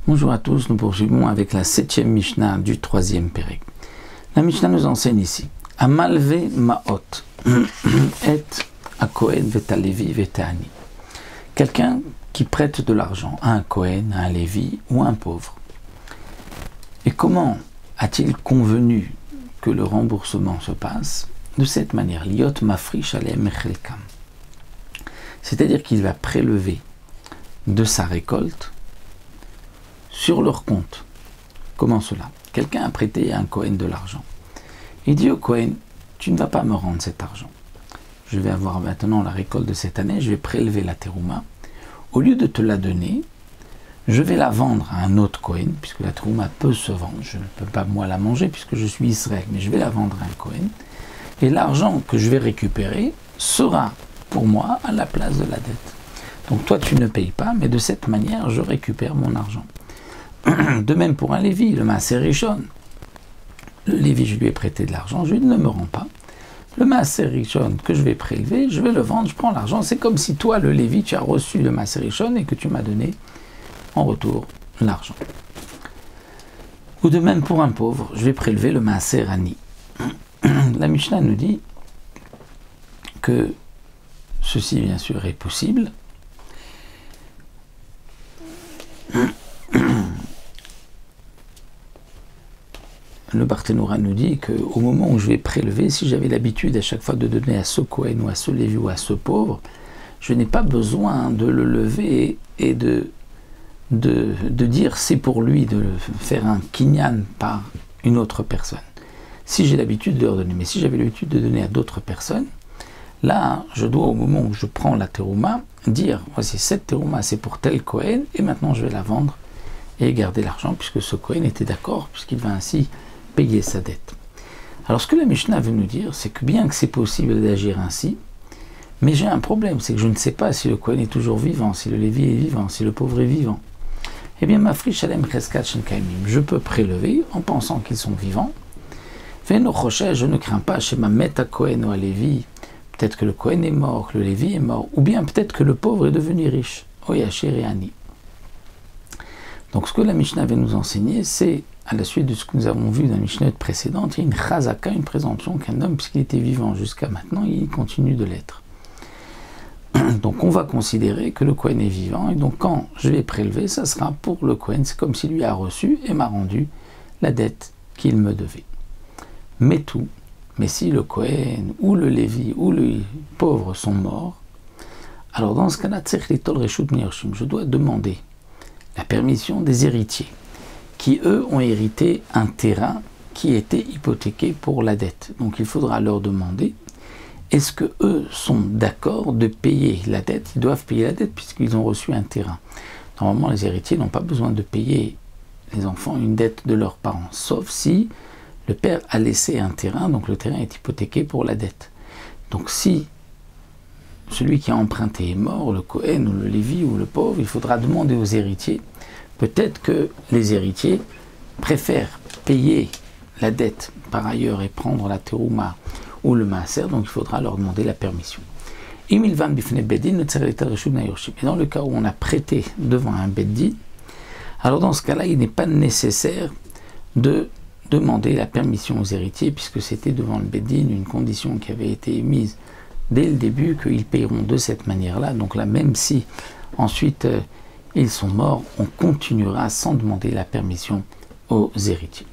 Bonjour à tous, nous poursuivons avec la 7e Mishnah du 3e Pérec. La Mishnah nous enseigne ici Amalve Maot et à Kohen veta Lévi veta Ani. Quelqu'un qui prête de l'argent à un Kohen, à un Lévi ou à un pauvre. Et comment a-t-il convenu que le remboursement se passe? De cette manière, Liot mafrish alem chelkam. C'est-à-dire qu'il va prélever de sa récolte sur leur compte. Comment cela? Quelqu'un a prêté à un Kohen de l'argent. Il dit au Kohen, tu ne vas pas me rendre cet argent. Je vais avoir maintenant la récolte de cette année, je vais prélever la terouma. Au lieu de te la donner, je vais la vendre à un autre Kohen, puisque la terouma peut se vendre. Je ne peux pas moi la manger puisque je suis Israël, mais je vais la vendre à un Kohen. Et l'argent que je vais récupérer sera pour moi à la place de la dette. Donc toi tu ne payes pas, mais de cette manière je récupère mon argent. De même pour un Lévi, le Maaser Rishon. Le Lévi, je lui ai prêté de l'argent, je lui ne me rends pas. Le Maaser Rishon que je vais prélever, je vais le vendre, je prends l'argent. C'est comme si toi, le Lévi, tu as reçu le Maaser Rishon et que tu m'as donné en retour l'argent. Ou de même pour un pauvre, je vais prélever le Maaser Ani. La Mishnah nous dit que ceci, bien sûr, est possible. Le Barthénora nous dit qu'au moment où je vais prélever, si j'avais l'habitude à chaque fois de donner à ce Kohen ou à ce Lévi ou à ce pauvre, je n'ai pas besoin de le lever et de dire c'est pour lui, de faire un kinyan par une autre personne. Si j'ai l'habitude de leur donner, mais si j'avais l'habitude de donner à d'autres personnes, là, je dois au moment où je prends la terouma, dire voici cette terouma c'est pour tel Kohen et maintenant je vais la vendre et garder l'argent puisque ce Kohen était d'accord, puisqu'il va ainsi payer sa dette. Alors ce que la Mishnah veut nous dire, c'est que bien que c'est possible d'agir ainsi, mais j'ai un problème, c'est que je ne sais pas si le Kohen est toujours vivant, si le Lévi est vivant, si le pauvre est vivant. Eh bien, mafrish alem cheskat shenkaimim, je peux prélever en pensant qu'ils sont vivants. Veno choshesh, je ne crains pas chez ma meta Kohen ou à Lévi, peut-être que le Kohen est mort, que le Lévi est mort, ou bien peut-être que le pauvre est devenu riche. Oyasher et Ani. Donc ce que la Mishnah veut nous enseigner, c'est, à la suite de ce que nous avons vu dans la Mishnah précédente, il y a une chazaka, une présomption qu'un homme, puisqu'il était vivant jusqu'à maintenant, il continue de l'être. Donc on va considérer que le Kohen est vivant, et donc quand je vais prélever, ça sera pour le Kohen, c'est comme s'il lui a reçu et m'a rendu la dette qu'il me devait. Mais si le Kohen, ou le Lévi, ou le pauvre sont morts, alors dans ce cas-là, je dois demander la permission des héritiers, qui eux ont hérité un terrain qui était hypothéqué pour la dette. Donc il faudra leur demander, est-ce que eux sont d'accord de payer la dette? Ils doivent payer la dette puisqu'ils ont reçu un terrain. Normalement, les héritiers n'ont pas besoin de payer les enfants une dette de leurs parents, sauf si le père a laissé un terrain, donc le terrain est hypothéqué pour la dette. Donc si celui qui a emprunté est mort, le Kohen ou le Lévi ou le pauvre, il faudra demander aux héritiers. Peut-être que les héritiers préfèrent payer la dette par ailleurs et prendre la terouma ou le maaser, donc il faudra leur demander la permission. Et dans le cas où on a prêté devant un beddin, alors dans ce cas-là, il n'est pas nécessaire de demander la permission aux héritiers, puisque c'était devant le beddin une condition qui avait été émise dès le début, qu'ils payeront de cette manière-là. Donc là, même si ensuite ils sont morts, on continuera sans demander la permission aux héritiers.